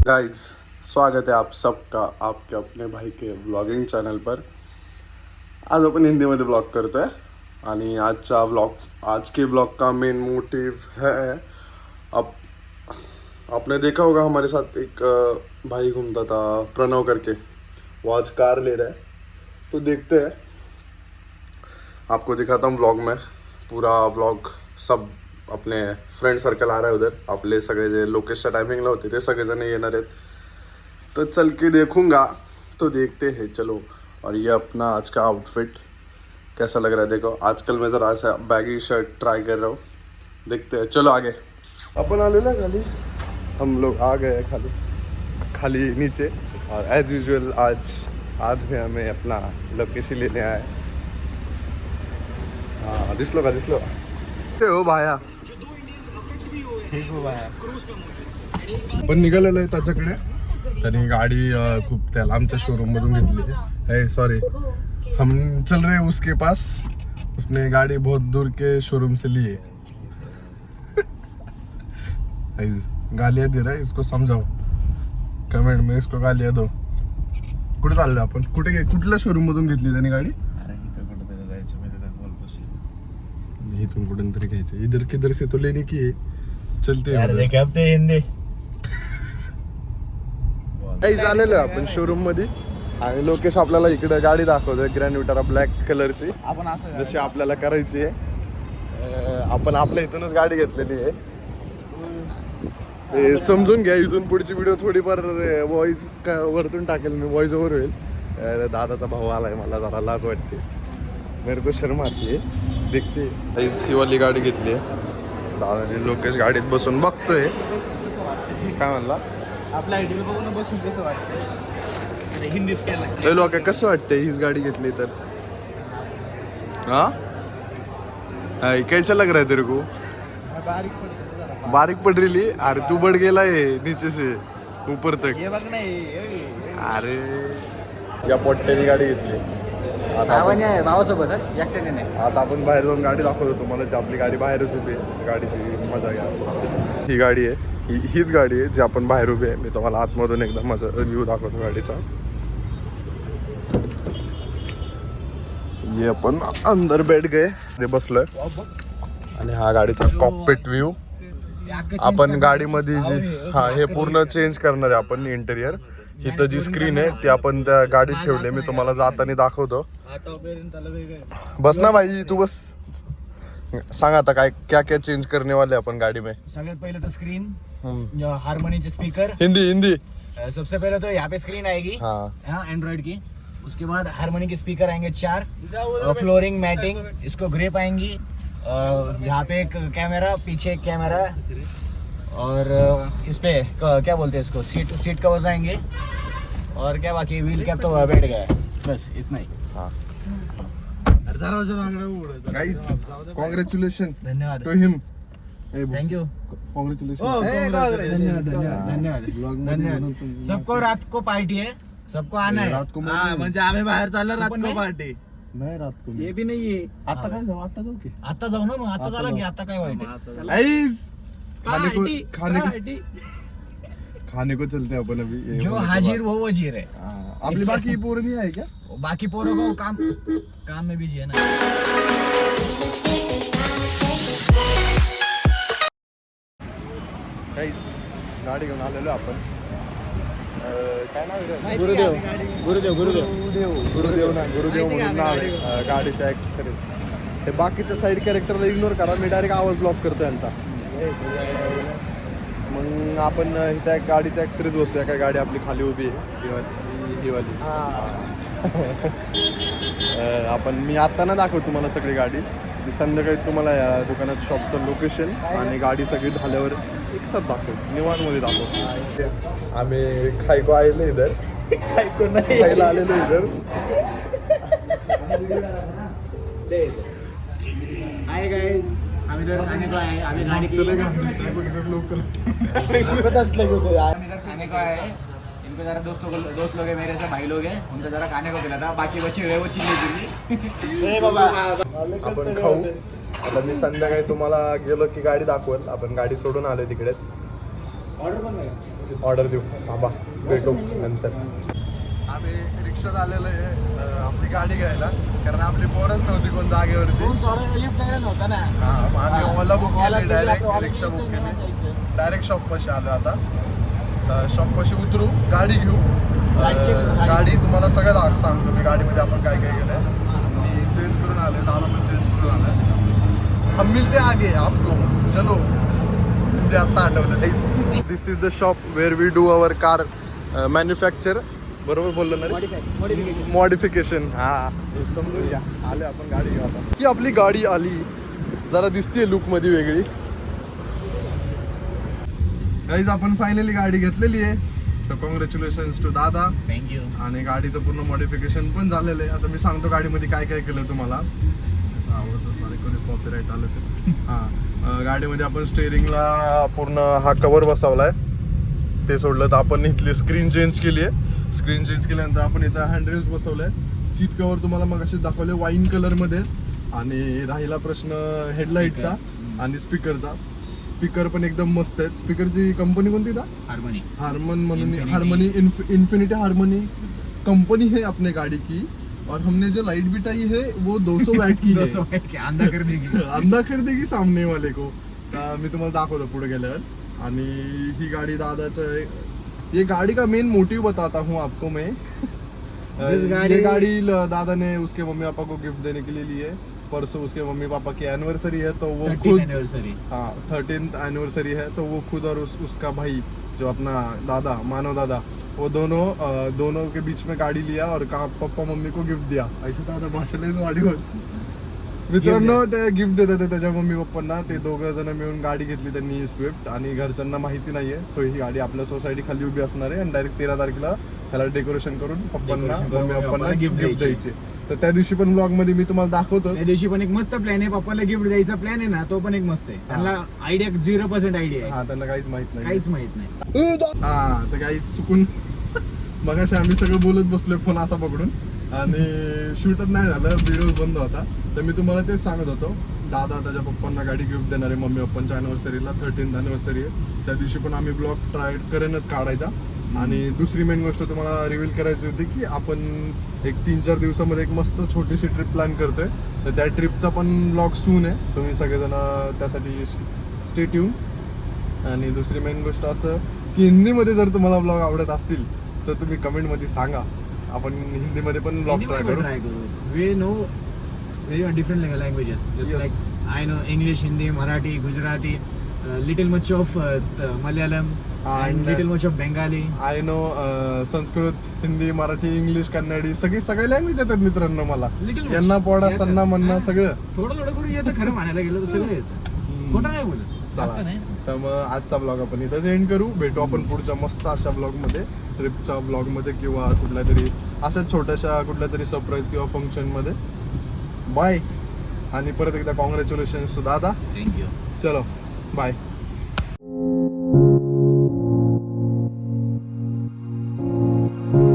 Guys, स्वागत है आप सबका आपके अपने भाई के ब्लॉगिंग चॅनल पर। आज अपन हिंदी में ब्लॉग करते हैं आणि आज के ब्लॉग का मेन मोटिव है, अब आपने देखा होगा हमारे साथ एक भाई घूमता था प्रणव करके, वो आज कार ले रहा है, तो देखते हैं। आपको दिखाता हूँ व्लॉग में, पूरा व्लॉग सब अपने फ्रेंड सर्कल आ रहा है उधर, आपले सगळे जे लोकेशच्या टायमिंगला होते ते सगळेजण येणार आहेत, तो चल के देखूंगा, तो देखते हैं चलो। और ये अपना आज का आउटफिट कैसा लग रहा है देखो, आजकल मैं ज़रा ऐसा बैगी शर्ट ट्राई कर रहा हूँ, देखते हैं चलो आगे। अपन आ लेना खाली, हम लोग आ गए खाली नीचे, और एज यूजुअल आज भी हमें अपना लोकेशन लेने आए। हाँ दिसलो का हो भाया, ठीक हो भाया। पण निघालेलं आहे त्याच्याकडे, त्याने गाडी खूप त्याला आमच्या शोरूम मधून घेतली है, सॉरी हम चल रहे हैं उसके पास, उसने गाड़ी बहुत दूर के शोरूम से ली है। गालियाँ दे रहा है, इसको समझाओ कमेंट में, इसको गालियाँ दो। कुठे चाललोय आपण, कुठल्या शोरूम मधून घेतली त्याने गाडी? इथून कुठून तरी घ्यायचं, इधर किधर से तो लेने की है, चलते हिंदी काही झालेलं आहे आपण शोरूम मध्ये, आणि लोकेश आपल्याला इकडे गाडी दाखवतोय ग्रँड विटारा ब्लॅक कलरची, आपण असं जशी आपल्याला करायची आहे। आपण आपल्या इथूनच गाडी घेतलेली आहे, ते समजून घ्या। इथून पुढची व्हिडिओ थोडीफार व्हॉइस वरतून टाकेल मी, व्हॉइस ओव्हर होईल। दादाचा भाऊ आलाय, मला जरा लाज वाटते, मेरे को शर्म आती है, देखते ही वाली गाडी घेतली आहे दादाने। लोकेश गाडीत बसून बघतोय, काय म्हणला आपल्या आयडीला बघून बसून कसं वाटतं हिंदीत केलं लोक कसं वाटतंय हीच गाडी घेतली तर? हाँ कैसा लग रहा है तेरे को? बारीक पड़ रही, अरे तू बढ़ गेला है नीचे से ऊपर तक, हे बघ नाही। अरे या पोट्ट्यानी गाडी घेतली। भावासोबत एकट्याने नाही। आता आपण बाहेर जाऊन गाडी दाखवतो तुम्हाला, जी आपली गाडी बाहेरच उभी आहे, गाडीची मजा घ्या। ही गाडी आहे, हीच गाडी आहे जी आपण बाहेर उभी आहे। मी तुम्हाला आतमधून एकदा माझा व्ह्यू दाखवतो गाडीचा। ये अपन अंदर बैठ गए, ते बसलोय, आणि हा गाडीचा कॉकपिट व्ह्यू। आपण गाडीमध्ये जी हे पूर्ण चेंज करणार आहे आपण इंटेरियर। इथं जी स्क्रीन आहे ती आपण त्या गाडीत ठेवली, मी तुम्हाला जाताना दाखवतो। बस ना भाई, तू बस, सांग आता काय क्या क्या चेंज करने वाले अपन गाड़ी में। सगळ्यात पहिले तो स्क्रीन, हारमोनी के स्पीकर, हिंदी सबसे पहले तो यहाँ पे स्क्रीन आएगी, हाँ एंड्रॉइड की। उसके बाद हारमोनी के स्पीकर आएंगे 4, फ्लोरिंग मैटिंग, इसको ग्रेप आएंगी, यहाँ पे एक कैमरा, पीछे एक कैमरा, और इस पे क्या बोलते हैं इसको, सीट कवर्स आएंगे, और क्या बाकी व्हील कैप तो बैठ गया है, बस इतना ही। हाँ गाइस, कांग्रेचुलेशन धन्यवाद to him, thank you, congratulation. धन्यवाद। सबको रात को पार्टी है, सबको आना है रात को म्हणजे आम्ही बाहेर चाललो रात को पार्टी नाही, रात को ये भी नहीं है। आता काय जाऊ, आता जाऊ की आता जाऊ ना, मग आता झाला की आता काय वाईट आहे? गाइस, खाने को चलते हैं अपन अभी। जो हाजिर वो वजीर है। आपली बाकी पोरं नहीं आहे क्या? बाकी पोरों को काम में बिजी है ना। गाइस, गाडी घेऊन आलेलो आपण, काय नाव आहे? गुरुदेव म्हणून नाव आहे गाडीचा ॲक्सेसरी। हे बाकीच्या साईड कॅरेक्टरला इग्नोर करा, मी डायरेक्ट आवाज ब्लॉक करतो यांचा। मग आपण इथं एक गाडीचा ॲक्सेसरीज वस्तू आहे, काय गाडी आपली खाली उभी आहे ही वाली। मी आत्ता ना दाखवतो तुम्हाला सगळी गाडी, मी संध्याकाळी तुम्हाला या दुकानात शॉपचं लोकेशन आणि गाडी सगळी झाल्यावर एक साथ दाखवतो, निवांतमध्ये दाखवतो। आम्ही खायको आलेलो इधर, खायला आलेलो इधर। हाय गाइस, हम इधर खाने को आए, अभी गाड़ी की लोकल खाने को आए। इनको जरा दोस्त लोग है मेरे से, भाई लोग हैं, उनको जरा खाने को खिलाता, बाकी बचे हुए वो चिल्ली आपण खाऊ। आता मी संध्याकाळी तुम्हाला गेलो की गाडी दाखवेल, आपण गाडी सोडून आलोय तिकडेच। ऑर्डर देऊ थांबा भेटू नंतर. आम्ही रिक्षात आलेलो आहे आपली गाडी घ्यायला कारण आपली पोरच नव्हती कोण जागेवरती. लिफ्ट द्यायला नव्हता ना. हा मग आम्ही ओला बुक ओला केली, केली, डायरेक्ट आपलं रिक्षा बुक ऑर्डर केली, द्यायचं. डायरेक्ट शॉप पाशी आलो. आता शॉप पाशी उतरू, गाडी घेऊ. गाडीची गाडी. गाडी तुम्हाला सगळं सांगतो मी गाडीमध्ये आपण काय काय केलंय. मी चेंज करून आलोय, दादा पण चेंज करून आलाय. हम मिलते आगे आपको, चलो. म्हणजे आता आठवलं. This is the shop where we do our car manufacture. बरोबर बोललो ना रे? मॉडिफिकेशन. हा समजून घ्या. आले आपण गाडी घेऊ आता. ही आपली गाडी आली, जरा दिसतीये लुक मध्ये वेगळी. गाईज आपण फायनली गाडी घेतलेली आहे. तर कॉंग्रॅच्युलेशन्स टू दादा. थँक्यू. आणि गाडीचं पूर्ण मॉडिफिकेशन पण झालेलं आहे. आता मी सांगतो गाडीमध्ये काय काय केलं तुम्हाला. आवाज कॉपीराईट आलं ते. हां गाडीमध्ये आपण स्टेअरिंगला पूर्ण हा कवर बसवलाय. ते सोडलं तर आपण इथली स्क्रीन चेंज केली आहे. स्क्रीन चेंज केल्यानंतर आपण इथं हँडरेस्ट बसवलंय. सीट कवर तुम्हाला मग असे दाखवले वाईन कलरमध्ये. आणि राहिला प्रश्न हेडलाईटचा आणि स्पीकरचा. स्पीकर पण एकदम मस्त आहेत. स्पीकरची कंपनी कोणती था? हार्मन म्हणून. हार्मनी इन्फिनिटी हार्मनी कंपनी है अपने गाड़ी की. और हमने जो लाइट बिठाई है वो 200 वैट की है. 200 वैट की अंधा कर देगी. अंधा कर देगी सामने वाले को. मी तुम्हाला दाखवतो पुढे गेल्यावर. आणि ही गाडी दादाचं. ये गाड़ी का मेन मोटिव बताता हूँ आपको मैं. ये गाड़ी दादा ने उसके मम्मी पापा को गिफ्ट देने के लिए ली है. परसों उसके मम्मी पापा की एनिवर्सरी है तो वो खुद 13th एनिवर्सरी है तो वो खुद और उसका भाई जो अपना दादा मानव दादा वो दोनों के बीच में गाड़ी लिया और पप्पा मम्मी को गिफ्ट दिया. ऐसे दादा भाषण गाडीवर मित्रांनो ते गिफ्ट देतात ते त्याच्या मम्मी पप्पांना. ते दोघं जण मिळून गाडी घेतली त्यांनी स्विफ्ट. आणि घरच्यांना माहिती नाहीये. सो ही गाडी आपल्या सोसायटी खाली उभी असणार आहे. आणि डायरेक्ट 13 तारखेला त्याला डेकोरेशन करून पप्पांना मम्मी पप्पांना गिफ्ट द्यायचे. तर त्या दिवशी पण ब्लॉग मध्ये मी तुम्हाला दाखवतो. त्या दिवशी पण एक मस्त प्लॅन आहे. पप्पाला गिफ्ट द्यायचा प्लॅन आहे ना, तो पण एक मस्त आहे. त्यांना आयडिया 0% आयडिया आहे. हा त्यांना काहीच माहित नाही. काहीच माहित नाही. हा तर काही चुकून मगाशी आम्ही सगळं बोलत बसलोय फोन असा पकडून. आणि शूटच नाही झालं, व्हिडिओ बंद होता. तर मी तुम्हाला तेच सांगत होतो. दादा त्याच्या पप्पांना गाडी गिफ्ट देणार आहे मम्मी पप्पांच्या अॅनिव्हर्सरीला. 13th अॅनिव्हर्सरी आहे. त्या दिवशी पण आम्ही ब्लॉग ट्राय करेनच काढायचा. आणि दुसरी मेन गोष्ट तुम्हाला रिव्हील करायची होती की आपण एक 3-4 दिवसामध्ये एक मस्त छोटीशी ट्रिप प्लॅन करतोय. तर त्या ट्रिपचा पण ब्लॉग सून आहे. तुम्ही सगळेजण त्यासाठी स्टे ट्यून. आणि दुसरी मेन गोष्ट असं की हिंदीमध्ये जर तुम्हाला ब्लॉग आवडत असतील तर तुम्ही कमेंटमध्ये सांगा. आपण हिंदीमध्ये पण ब्लॉग ट्राय करू. We know very different languages. Just Yes. like I know English, Hindi, Marathi, Gujarati, little much of Malayalam, and little much of Bengali. I know Sanskrit, Hindi, Marathi, English, Kannada सगळे लँग्वेज येतात मित्रांनो मला. Little much. यांना पोडा सन्ना म्हणणं सगळं थोडं करून येतं. खरं म्हणायला गेलं तर सगळं येतं. खोटं नाही बोलत. जास्त नाही. तर मग आजचा ब्लॉग आपण इथंच एंड करू. भेटू आपण पुढच्या मस्त अशा ब्लॉगमध्ये, ट्रिपच्या ब्लॉगमध्ये किंवा कुठल्या तरी अशा छोट्याशा कुठल्या तरी सरप्राईज किंवा फंक्शनमध्ये. बाय. आणि परत एकदा कॉंग्रॅच्युलेशन्स टू दादा. थँक्यू. चलो बाय.